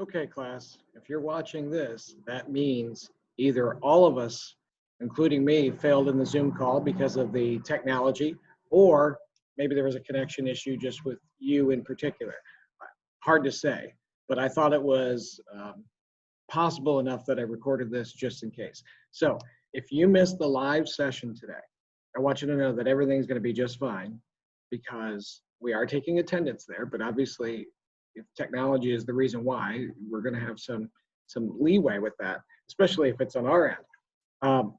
Okay, class, if you're watching this, that means either all of us, including me, failed in the Zoom call because of the technology, or maybe there was a connection issue just with you in particular. Hard to say, but I thought it was possible enough that I recorded this just in case. So if you missed the live session today, I want you to know that everything's going to be just fine because we are taking attendance there, but obviously if technology is the reason why, we're going to have some leeway with that, especially if it's on our end.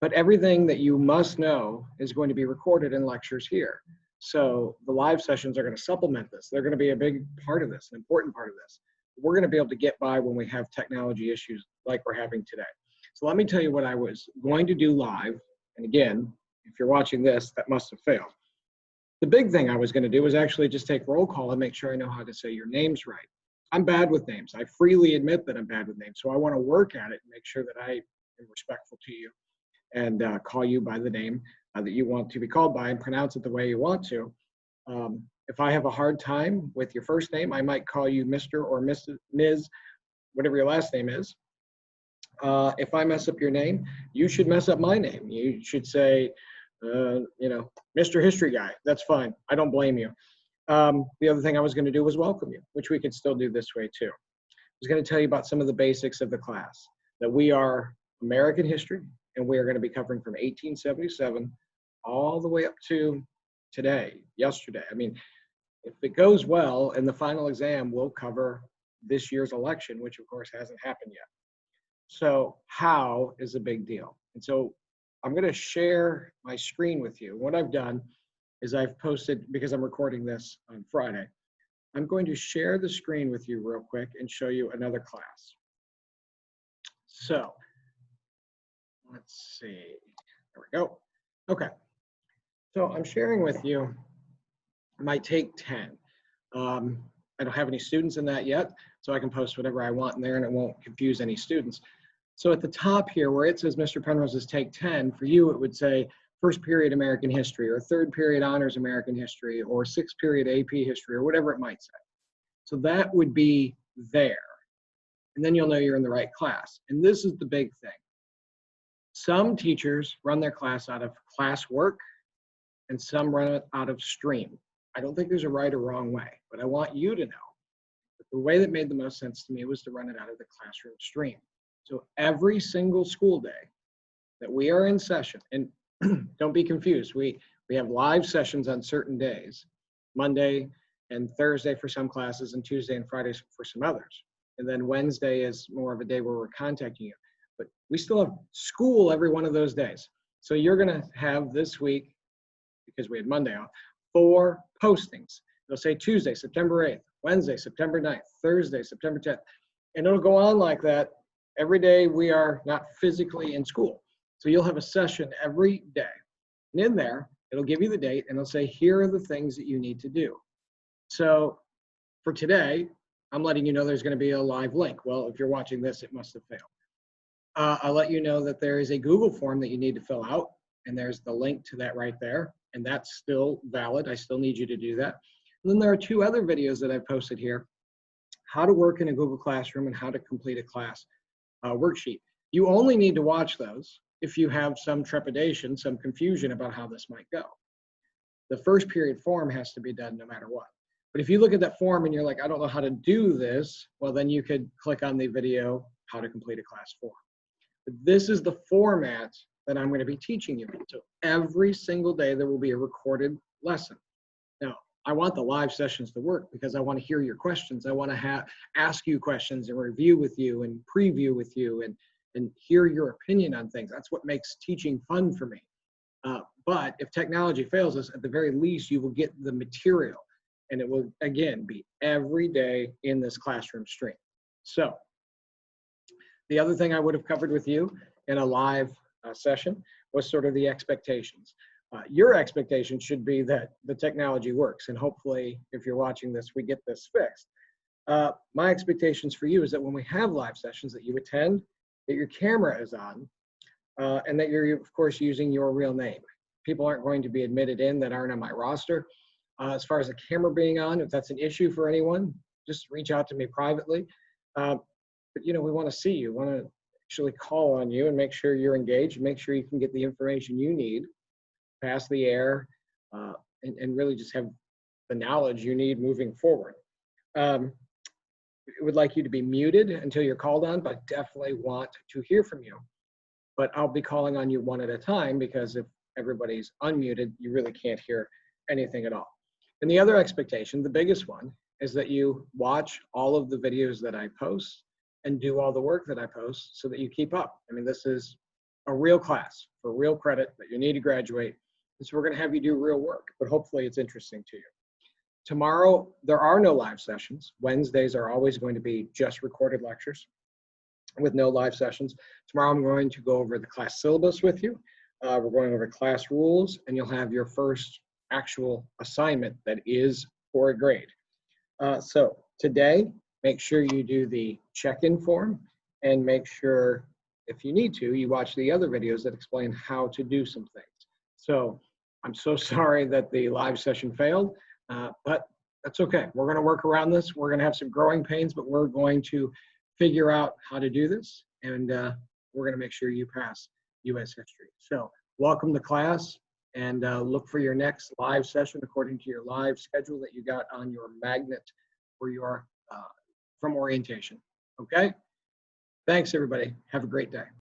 But everything that you must know is going to be recorded in lectures here. So the live sessions are going to supplement this. They're going to be a big part of this, an important part of this. We're going to be able to get by when we have technology issues like we're having today. So let me tell you what I was going to do live. And again, if you're watching this, that must have failed. The big thing I was going to do was actually just take roll call and make sure I know how to say your names right. I'm bad with names. I freely admit that I'm bad with names. So I want to work at it and make sure that I am respectful to you and call you by the name that you want to be called by and pronounce it the way you want to. If I have a hard time with your first name, I might call you Mr. or Mrs., Ms., whatever your last name is. If I mess up your name, you should mess up my name. You should say, Mr. History Guy. That's fine. I don't blame you. The other thing I was going to do was welcome you, which we could still do this way too. I was going to tell you about some of the basics of the class, that we are American history, and we are going to be covering from 1877 all the way up to today, yesterday. I mean, if it goes well in the final exam, we'll cover this year's election, which of course hasn't happened yet. So how is a big deal. And so I'm going to share my screen with you. What I've done is I've posted, because I'm recording this on Friday, I'm going to share the screen with you real quick and show you another class. So let's see, there we go. Okay, so I'm sharing with you my Take 10. I don't have any students in that yet, so I can post whatever I want in there and it won't confuse any students. So at the top here where it says Mr. Penrose's Take 10, for you it would say first period American history or third period honors American history or sixth period AP history or whatever it might say. So that would be there. And then you'll know you're in the right class. And this is the big thing. Some teachers run their class out of classwork and some run it out of stream. I don't think there's a right or wrong way, but I want you to know that the way that made the most sense to me was to run it out of the classroom stream. So every single school day that we are in session, and don't be confused, we have live sessions on certain days, Monday and Thursday for some classes and Tuesday and Fridays for some others. And then Wednesday is more of a day where we're contacting you. But we still have school every one of those days. So you're gonna have this week, because we had Monday off, 4 postings. It'll say Tuesday, September 8th, Wednesday, September 9th, Thursday, September 10th. And it'll go on like that every day we are not physically in school. So you'll have a session every day. And in there, it'll give you the date and it'll say, here are the things that you need to do. So for today, I'm letting you know there's going to be a live link. Well, if you're watching this, it must have failed. I'll let you know that there is a Google form that you need to fill out. And there's the link to that right there. And that's still valid. I still need you to do that. And then there are 2 other videos that I've posted here. How to work in a Google Classroom and how to complete a class worksheet. You only need to watch those if you have some trepidation, some confusion about how this might go. The first period form has to be done no matter what. But if you look at that form and you're like, I don't know how to do this, well, then you could click on the video, how to complete a class form. But this is the format that I'm going to be teaching you. So every single day there will be a recorded lesson. Now, I want the live sessions to work because I want to hear your questions. I want to ask you questions and review with you and preview with you and hear your opinion on things. That's what makes teaching fun for me. But if technology fails us, at the very least, you will get the material. And it will, again, be every day in this classroom stream. So the other thing I would have covered with you in a live session was sort of the expectations. Your expectation should be that the technology works, and hopefully, if you're watching this, we get this fixed. My expectations for you is that when we have live sessions that you attend, that your camera is on, and that you're, of course, using your real name. People aren't going to be admitted in that aren't on my roster. As far as the camera being on, if that's an issue for anyone, just reach out to me privately. But we want to see you, want to actually call on you and make sure you're engaged, make sure you can get the information you need, pass the air, and really just have the knowledge you need moving forward. We would like you to be muted until you're called on, but definitely want to hear from you. But I'll be calling on you one at a time, because if everybody's unmuted, you really can't hear anything at all. And the other expectation, the biggest one, is that you watch all of the videos that I post and do all the work that I post so that you keep up. I mean, this is a real class for real credit that you need to graduate. And so we're going to have you do real work, but hopefully it's interesting to you. Tomorrow, there are no live sessions. Wednesdays are always going to be just recorded lectures with no live sessions. Tomorrow, I'm going to go over the class syllabus with you. We're going over class rules, and you'll have your first actual assignment that is for a grade. So today, make sure you do the check-in form, and make sure, if you need to, you watch the other videos that explain how to do some things. So I'm so sorry that the live session failed, but that's okay. We're going to work around this. We're going to have some growing pains, but we're going to figure out how to do this, and we're going to make sure you pass U.S. history. So welcome to class, and look for your next live session according to your live schedule that you got on your magnet for your from orientation. Okay? Thanks, everybody. Have a great day.